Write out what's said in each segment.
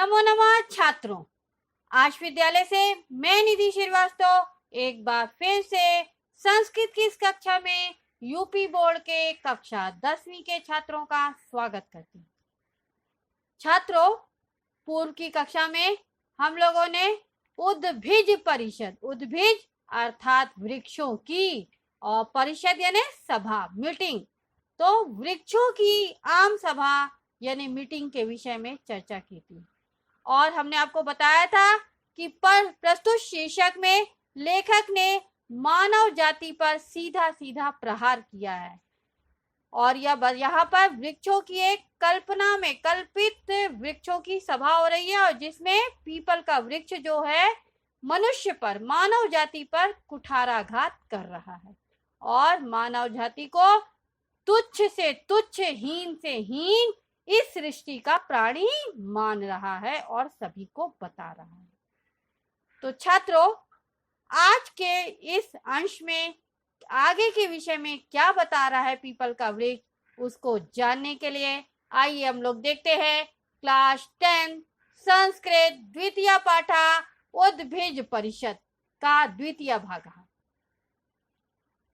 नमो नमः छात्रों। आज विद्यालय से मैं निधि श्रीवास्तव एक बार फिर से संस्कृत की इस कक्षा में यूपी बोर्ड के कक्षा 10वीं के छात्रों का स्वागत करती हूँ। छात्रों, पूर्व की कक्षा में हम लोगों ने उद्भिज परिषद, उद्भिज अर्थात वृक्षों की, और परिषद यानी सभा, मीटिंग, तो वृक्षों की आम सभा यानी मीटिंग के विषय में चर्चा की थी। और हमने आपको बताया था कि प्रस्तुत शीर्षक में लेखक ने मानव जाति पर सीधा सीधा प्रहार किया है, और यहाँ पर वृक्षों की एक कल्पना में कल्पित वृक्षों की सभा हो रही है, और जिसमें पीपल का वृक्ष जो है मनुष्य पर, मानव जाति पर कुठाराघात कर रहा है और मानव जाति को तुच्छ से तुच्छ, हीन से हीन इस सृष्टि का प्राणी मान रहा है और सभी को बता रहा है। तो छात्रों, आज के इस अंश में आगे के विषय में क्या बता रहा है पीपल का वृक्ष, उसको जानने के लिए आइए हम लोग देखते हैं क्लास 10 संस्कृत द्वितीय पाठा उद्भिज परिषद का द्वितीय भाग,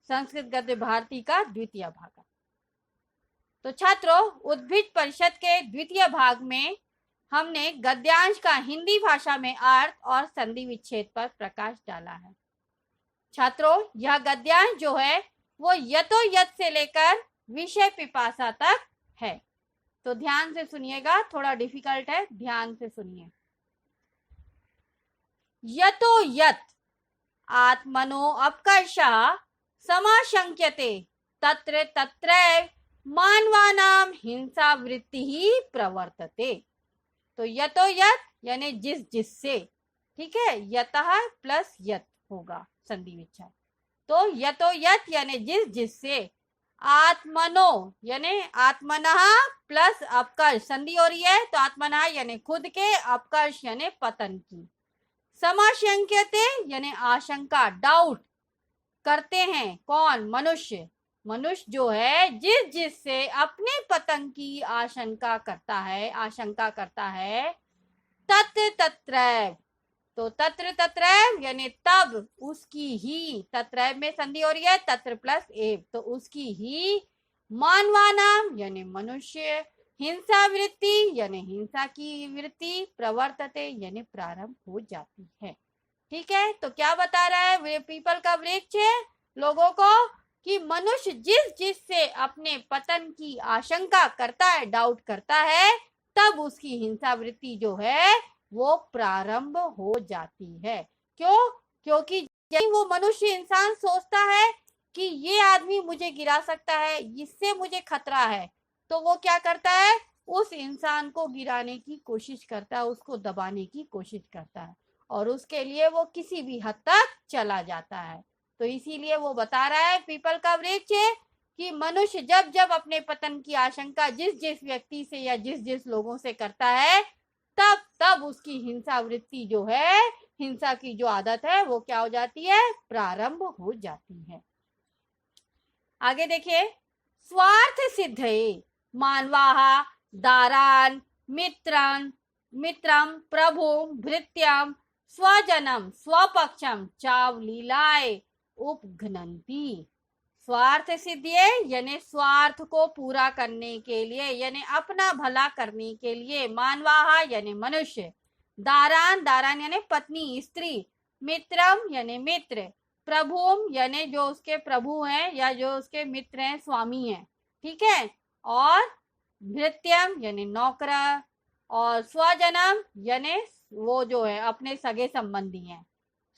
संस्कृत गद्य भारती का द्वितीय भाग। तो छात्रों, उद्भिज परिषद के द्वितीय भाग में हमने गद्यांश का हिंदी भाषा में अर्थ और संधि विच्छेद पर प्रकाश डाला है। छात्रों, यह गद्यांश जो है वो यतो यत से लेकर विषय पिपासा तक है, तो ध्यान से सुनिएगा, थोड़ा डिफिकल्ट है, ध्यान से सुनिए। यतो यत आत्मनो अपकर्षः समाशंक्यते तत्र तत्रैव मानवानाम हिंसा वृत्ति ही प्रवर्तते। तो यतो यत यानी जिस जिससे, ठीक है, यतः प्लस यत होगा संधि विच्छेद, तो यतो यत यानी जिस जिससे, आत्मनो यानी आत्मनः प्लस अपकर्ष, संधि हो रही है तो आत्मनः यानी खुद के, अपकर्ष यानी पतन की, समाशंक्यते यानी आशंका, डाउट करते हैं, कौन, मनुष्य, मनुष्य जो है जिस जिससे अपने पतन की आशंका करता है, तत्र तत्रैव, तो तत्र तत्रैव यानी तब, उसकी ही, तत्रैव में संधि हो रही है, तत्र प्लस एव, तो उसकी ही, मानवानाम यानी मनुष्य, हिंसा वृत्ति यानी हिंसा की वृत्ति, प्रवर्तते यानी प्रारंभ हो जाती है। ठीक है, तो क्या बता रहा है पीपल का वृक्ष लोगों को कि मनुष्य जिस जिससे अपने पतन की आशंका करता है, डाउट करता है, तब उसकी हिंसा वृत्ति जो है वो प्रारंभ हो जाती है। क्यों? क्योंकि जब वो मनुष्य, इंसान सोचता है कि ये आदमी मुझे गिरा सकता है, इससे मुझे खतरा है, तो वो क्या करता है, उस इंसान को गिराने की कोशिश करता है, उसको दबाने की कोशिश करता है, और उसके लिए वो किसी भी हद तक चला जाता है। तो इसीलिए वो बता रहा है पीपल का वृक्ष कि मनुष्य जब जब अपने पतन की आशंका जिस जिस व्यक्ति से या जिस जिस लोगों से करता है, तब तब उसकी हिंसा वृत्ति जो है, हिंसा की जो आदत है वो क्या हो जाती है, प्रारंभ हो जाती है। आगे देखिए, स्वार्थ सिद्धये मानवाः दारान् मित्रं प्रभुं भृत्यं स्वजनम स्वपक्षम चावलीलाय उपघ्नन्ति। स्वार्थ सिद्धि यानी स्वार्थ को पूरा करने के लिए, यानी अपना भला करने के लिए, मानवाः यानी मनुष्य, दारान, दारान यानी पत्नी, स्त्री, मित्रम यानी मित्र, प्रभुम यानी जो उसके प्रभु हैं या जो उसके मित्र हैं, स्वामी हैं, ठीक है, और भृत्यम यानी नौकर, और स्वजनम यानी वो जो है अपने सगे संबंधी हैं,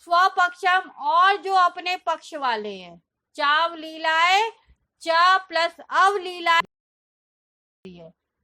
स्वपक्षम और जो अपने पक्ष वाले हैं, चावलीलाए, चा प्लस अवलीलाए,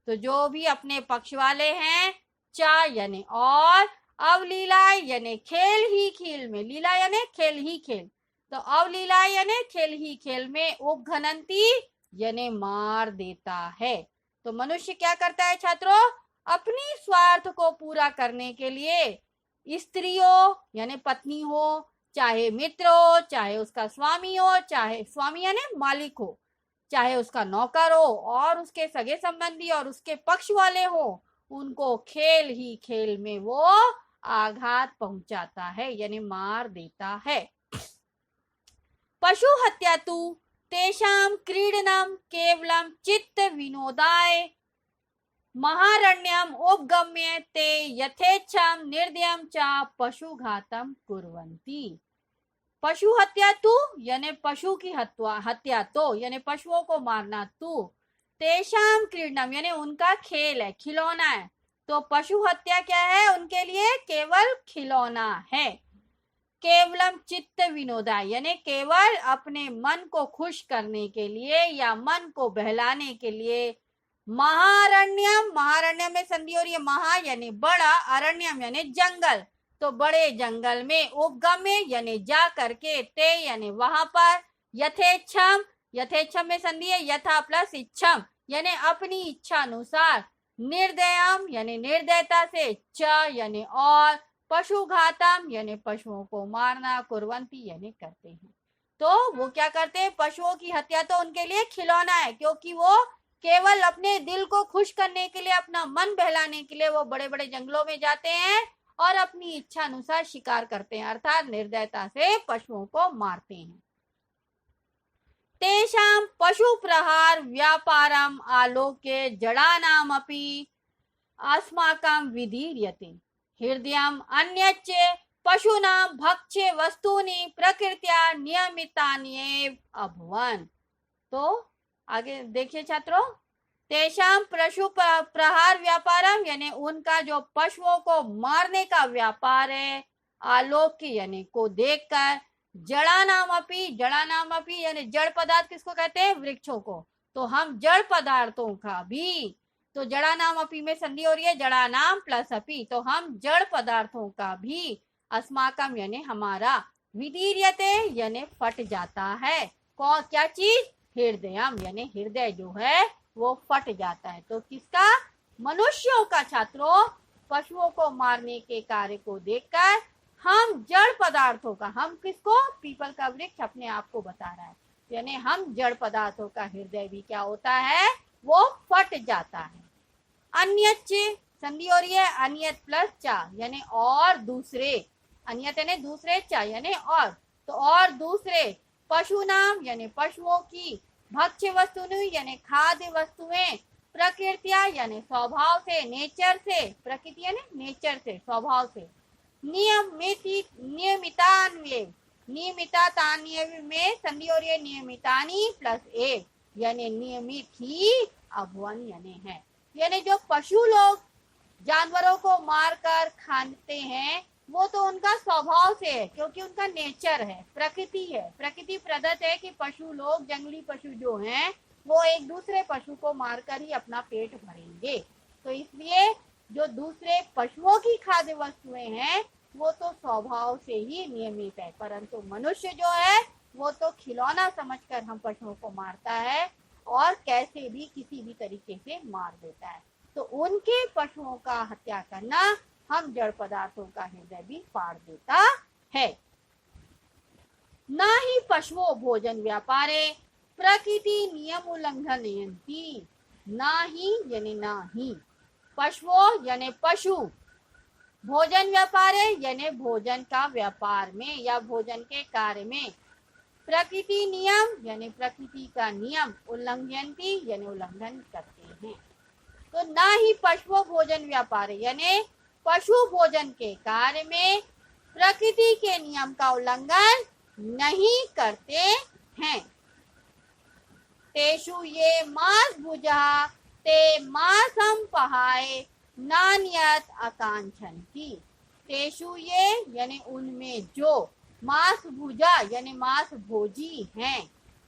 तो जो भी अपने पक्ष वाले हैं, चा यानी और, अवलीलाए यानी खेल ही खेल में, लीला यानी खेल ही खेल, तो अवलीलाए यानी खेल ही खेल में, उपघ्नन्ति यानी मार देता है। तो मनुष्य क्या करता है छात्रों, अपनी स्वार्थ को पूरा करने के लिए स्त्री हो यानी पत्नी हो, चाहे मित्र हो, चाहे उसका स्वामी हो, चाहे स्वामी यानी मालिक हो, चाहे उसका नौकर हो, और उसके सगे संबंधी और उसके पक्ष वाले हो, उनको खेल ही खेल में वो आघात पहुंचाता है, यानी मार देता है। पशु हत्या तु तेषां क्रीडनम केवलम चित्त विनोदाय महारण्यम उपगम्य ते यथेच्छम निर्दयम च पशुघातम कुर्वन्ति। पशु हत्या तू यानी पशु की हत्या तो यानी पशुओं को मारना तू, तेषाम क्रीडनम यानी उनका खेल है, खिलौना है। तो पशु हत्या क्या है? उनके लिए केवल खिलौना है। केवलम चित्त विनोदा यानी केवल अपने मन को खुश करने के लिए या मन को बहलाने के लिए। महारण्यम, महारण्यम में संधि हो रही है, महा यानी बड़ा, अरण्यम यानी जंगल, तो बड़े जंगल में, उपगम्य यानी जा करके, ते यानी वहां पर, यथेच्छम, यथेच्छम में संधि है, यथा प्लस इच्छम यानी अपनी इच्छा अनुसार, निर्दयम यानी निर्दयता से, च यानी और, पशुघातम यानी पशुओं को मारना, कुर्वंती यानी करते हैं। तो वो क्या करते हैं? पशुओं की हत्या तो उनके लिए खिलौना है, क्योंकि वो केवल अपने दिल को खुश करने के लिए, अपना मन बहलाने के लिए वो बड़े बड़े जंगलों में जाते हैं और अपनी इच्छा अनुसार शिकार करते हैं, अर्थात निर्दयता से पशुओं को मारते हैं। तेषां पशु प्रहार व्यापारम आलोक्य जड़ानामपि अस्माकं विधीर्यते हृदयम अन्यच्च पशूनां भक्ष्य वस्तूनि प्रकृत्या नियमितान्येव अभवन्। तो आगे देखिए छात्रों, तेषां पशु प्रहार व्यापारम यानी उनका जो पशुओं को मारने का व्यापार है, आलोक्य यानी को देखकर, जड़ानामपि, जड़ानामपि यानी जड़ पदार्थ किसको कहते हैं? वृक्षों को। तो हम जड़ पदार्थों का भी, तो जड़ानामपि में संधि हो रही है, जड़ानाम प्लस अपि, तो हम जड़ पदार्थों का भी, अस्माकम यानी हमारा, विदीर्यते यानी फट जाता है। कौन क्या चीज? हृदयम यानी हृदय जो है वो फट जाता है। तो किसका? मनुष्यों का छात्रों, पशुओं को मारने के कार्य को देखकर हम जड़ पदार्थों का, हम किसको? पीपल का वृक्ष अपने आप को बता रहा है, यानी हम जड़ पदार्थों का हृदय भी क्या होता है? वो फट जाता है। अन्यच्च संधि हो रही है, अन्यत प्लस चा यानी और दूसरे, अन्यत यानी दूसरे, चा यानी और, तो और दूसरे, पशु नाम यानी पशुओं की, भक्ष्य वस्तुनि यानी खाद्य वस्तुएं, प्रकृतिया यानी स्वभाव से, नेचर से, प्रकृति यानी नेचर से, स्वभाव से, नियमितान्वय, नियमितान्वय में संधि हो रही है, नियमितानि प्लस ए यानी नियमित ही अभवन यानी है। यानी जो पशु लोग जानवरों को मारकर खाते हैं वो तो उनका स्वभाव से है, क्योंकि उनका नेचर है, प्रकृति है, प्रकृति प्रदत्त है कि पशु लोग, जंगली पशु जो हैं वो एक दूसरे पशु को मारकर ही अपना पेट भरेंगे। तो इसलिए जो दूसरे पशुओं की खाद्य वस्तुएं हैं वो तो स्वभाव से ही नियमित है, परंतु मनुष्य जो है वो तो खिलौना समझकर हम पशुओं को मारता है और कैसे भी किसी भी तरीके से मार देता है। तो उनके पशुओं का हत्या करना हम जड़ पदार्थों का हृदय भी फाड़ देता है। ना ही पशुओं भोजन व्यापारे प्रकृति नियम उल्लंघनयन्ति, ना ही यानी ना ही, पशुओं यानी पशु, भोजन व्यापारे यानी भोजन का व्यापार में या भोजन के कार्य में, प्रकृति नियम यानी प्रकृति का नियम, उल्लंघयन्ति यानी उल्लंघन करते हैं। तो ना ही पशु भोजन व्यापार यानी पशु भोजन के कार्य में प्रकृति के नियम का उल्लंघन नहीं करते हैं। तेषु ये मांस भुजा ते मांसम पहाय नान्यत आकांक्षन्ति। तेषु ये यानी उनमें जो, मांस भुजा यानी मांस भोजी हैं,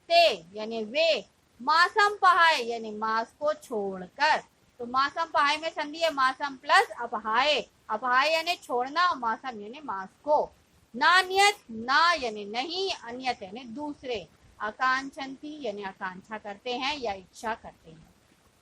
ते यानी वे, मांसम पहाय यानी मांस को छोड़कर, तो मांसम पहाय में संधि है, मांसम प्लस अपहाय, अपहाय यानी छोड़ना और मांसम यानी मांस को, नान्यत ना यानी नहीं, अन्यत यानी दूसरे, आकांक्षन्ति यानी आकांक्षा करते हैं या इच्छा करते हैं।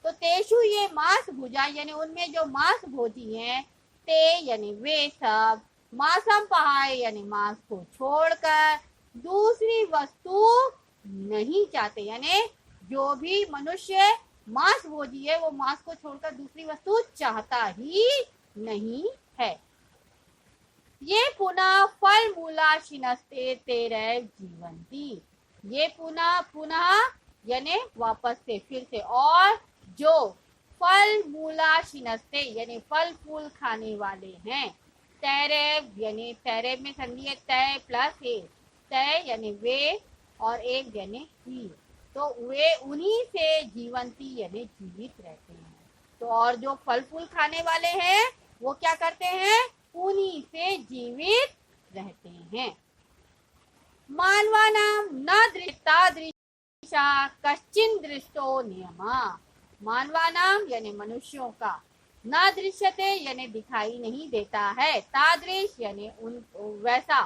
तो तेषु ये मांस भुजा यानी उनमें जो मांस भोजी हैं, ते यानी वे सब, मांसम पहाय यानी मांस को छोड़कर दूसरी वस्तु नहीं चाहते, यानी जो भी मनुष्य मांस भोजी है वो मांस को छोड़कर दूसरी वस्तु चाहता ही नहीं है। ये पुनः फल मूला शिनस्ते तेरैव जीवंती। ये पुनः पुनः यानी वापस से, फिर से। और जो फल मूला शिनस्ते यानी फल फूल खाने वाले हैं, तैरेव यानी तैरेव में संधि है तय प्लस ए, तय यानी वे और एक यानी ही, तो वे उन्हीं से जीवंती यानी जीवित रहते हैं। तो और जो फल फूल खाने वाले हैं वो क्या करते हैं, उन्हीं से जीवित रहते हैं। मानवानां न दृष्टा कश्चिन दृष्टो नियमा। मानवानाम यानी मनुष्यों का, न दृश्यते यानी दिखाई नहीं देता है, तादृश यानी उन वैसा,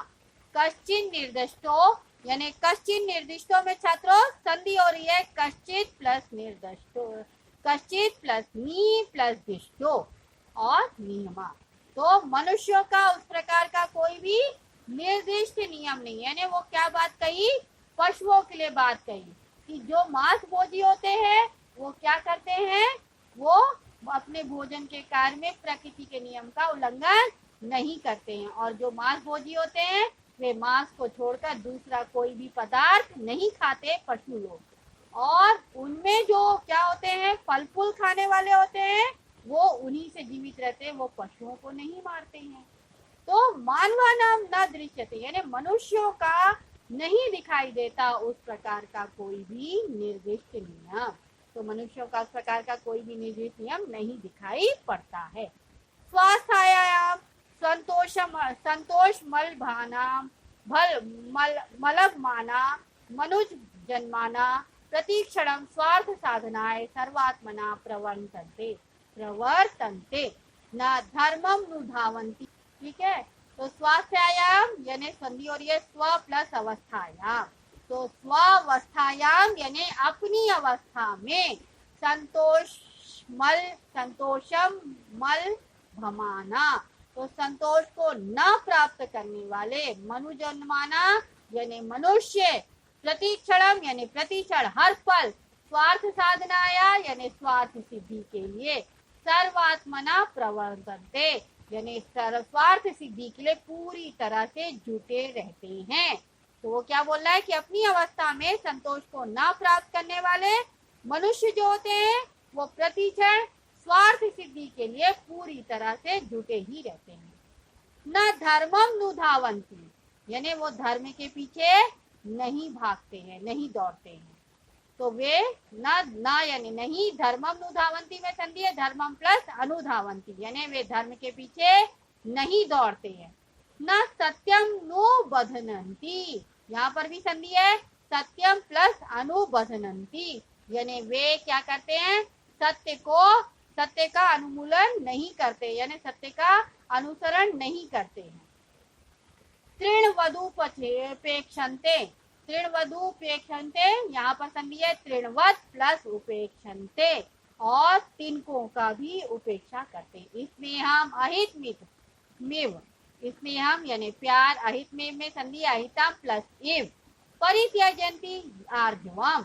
कश्चिन निर्दिष्टो यानी कश्चिन निर्दिष्टो में छात्रों संधि हो रही है कश्चित प्लस निर्दिष्टो, कश्चित प्लस नी प्लस दिष्टो और नियमा। तो मनुष्यों का उस प्रकार का कोई भी निर्दिष्ट नियम नहीं है। यानी वो क्या बात कही, पशुओं के लिए बात कही कि जो मांस भोजी होते हैं वो क्या करते हैं, वो अपने भोजन के कार्य में प्रकृति के नियम का उल्लंघन नहीं करते हैं। और जो मांस भोजी होते हैं वे मांस को छोड़कर दूसरा कोई भी पदार्थ नहीं खाते पशु लोग। और उनमें जो क्या होते हैं, फल फूल खाने वाले होते हैं, वो उन्हीं से जीवित रहते हैं, वो पशुओं को नहीं मारते हैं। तो मानवानाम न दृश्यते यानी मनुष्यों का नहीं दिखाई देता उस प्रकार का कोई भी निर्दिष्ट नियम। तो मनुष्यों का उस प्रकार का कोई भी निर्दिष्ट नियम नहीं दिखाई पड़ता है। स्वास्थ्यायाम संतोष मल भानाम भल मलब माना मनुज जन्माना प्रतिक्षणम स्वार्थ साधनाय सर्वात्मना प्रवर्तन्ते न धर्मम नुधावंती। ठीक है, तो स्वास्थ्यायाम यानी संधि हो रही है स्व प्लस अवस्थायाम। तो स्वावस्थायाम यानी अपनी अवस्था में, संतोषम मल भमाना, तो संतोष को न प्राप्त करने वाले, मनुजन्माना यानी मनुष्य, प्रतिक्षणम यानी प्रतिक्षण हर पल, स्वार्थ साधनाया यानी स्वार्थ सिद्धि के लिए, सर्वात्मना प्रवर्तन्ते यानी स्वार्थ सिद्धि के लिए पूरी तरह से जुटे रहते हैं। तो वो क्या बोल रहा है कि अपनी अवस्था में संतोष को ना प्राप्त करने वाले मनुष्य जो होते हैं वो प्रतिक्षण स्वार्थ सिद्धि के लिए पूरी तरह से जुटे ही रहते हैं। न धर्मम नुधावंती यानी वो धर्म के पीछे नहीं भागते हैं, नहीं दौड़ते हैं। तो वे न यानी नहीं, धर्मम नुधावंती में संधि है धर्मम प्लस अनुधावंती यानी वे धर्म के पीछे नहीं दौड़ते हैं। न सत्यम नु बधनंती, यहाँ पर भी संधि है सत्यम प्लस अनुबधनंती यानी वे क्या करते हैं, सत्य का अनुमूलन नहीं करते यानी सत्य का अनुसरण नहीं करते हैं। तृणवदुपेक्षन्ते, तृणवदुपेक्षन्ते यहाँ पर संधि है तृणवत प्लस उपेक्षन्ते और तिनकों का भी उपेक्षा करते। इसमें हम अहित मिव, इसमें हम यानी प्यार, अहित में संधि अहिता प्लस इव, परित्यजन्ति आर्जवम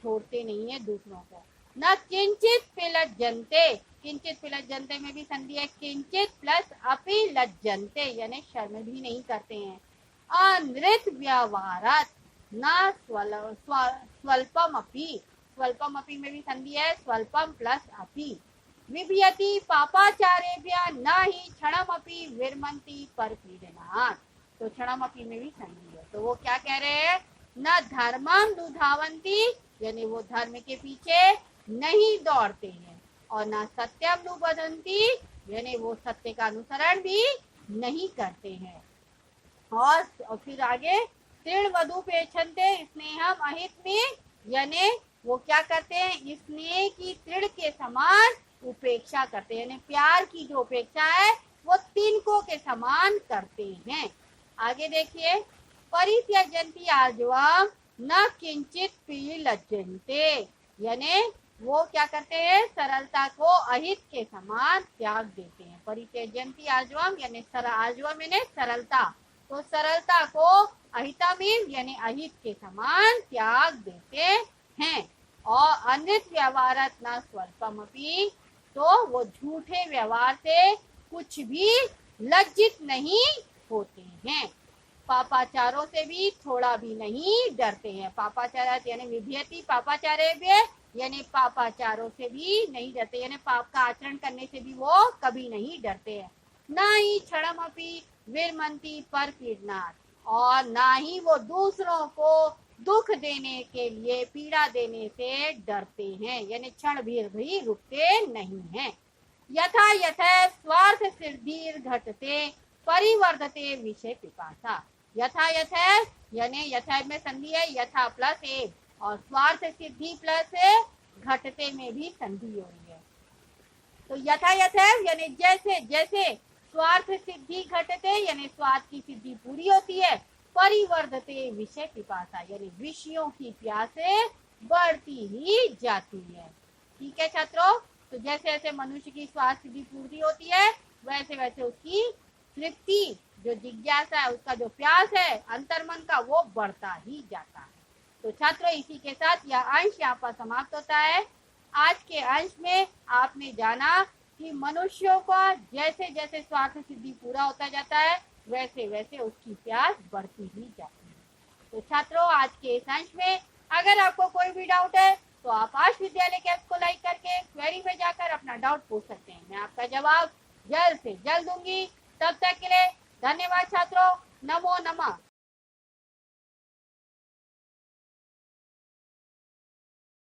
छोड़ते नहीं है दूसरों को, न किंचित पिलज्जन्ते, किंचित पिलज्जन्ते में भी संधि है किंचित प्लस अपि लज्जन्ते यानी शर्म भी नहीं करते हैं। अनृत व्यवहारत न स्वल्पम अपि, स्वल्पम अपि में भी संधि है स्वल्पम प्लस अपि, विभयति पापाचारेभ्य न ही क्षणम अपि विरमन्ति परपीडनात्, तो क्षणम अपि में भी संधि है। तो वो क्या कह रहे हैं, न धर्मम नुधावंती यानी वो धर्म के पीछे नहीं दौड़ते हैं, और न सत्यम नुबधन्ति यानी वो सत्य का अनुसरण भी नहीं करते हैं। और फिर आगे तृणवदुपेक्षन्ते स्नेहम अहित में यानी वो क्या करते हैं, स्नेह की तृण के समान उपेक्षा करते हैं यानी प्यार की जो उपेक्षा है वो तिनकों के समान करते हैं। आगे देखिए, परित्यजन्ति आर्जवम न किंचित पिलज्जन्ते यानी वो क्या करते हैं, सरलता को अहित के समान त्याग देते हैं। परित्यजन्ति आर्जवम यानी आर्जवम यानी सरलता, तो सरलता को अहिता में यानी अहित के समान त्याग देते हैं। और अनृत व्यवहारत न स्वल्पमपि, तो वो झूठे व्यवहार से कुछ भी लज्जित नहीं होते हैं। पापाचारों से भी थोड़ा भी नहीं डरते हैं। पापाचार यानी विभ्यति पापाचारे, यानी पापाचारों से भी नहीं डरते, यानी पाप का आचरण करने से भी वो कभी नहीं डरते हैं। ना ही क्षणमपि विरमंती पर पीड़नाथ, और ना ही वो दूसरों को दुख देने के लिए, पीड़ा देने से डरते हैं, यानी क्षण भी रुकते नहीं हैं। यथा यथा स्वार्थ सिद्धिर घटते परिवर्धते विषय पिपासा। यथा यथा यानी यथा में संधि है, यथा प्लस ए, और स्वार्थ सिद्धि प्लस घटते में भी संधि हो रही है। तो यथा यथा यानी जैसे जैसे स्वार्थ सिद्धि घटते यानी स्वार्थ की सिद्धि पूरी होती है, परिवर्धते विषय पिपासा यानी विषयों की प्यासे बढ़ती ही जाती है। ठीक है छात्रों, तो जैसे जैसे मनुष्य की स्वार्थ सिद्धि पूरी होती है, वैसे वैसे उसकी तृप्ति, जो जिज्ञासा है, उसका जो प्यास है अंतर्मन का, वो बढ़ता ही जाता है। तो छात्रों, इसी के साथ यह अंश यहाँ पर समाप्त होता है। आज के अंश में आपने जाना कि मनुष्यों का जैसे जैसे स्वार्थ सिद्धि पूरा होता जाता है, वैसे वैसे उसकी प्यास बढ़ती ही जाती है। तो छात्रों, आज के इस अंश में अगर आपको कोई भी डाउट है तो आप आश विद्यालय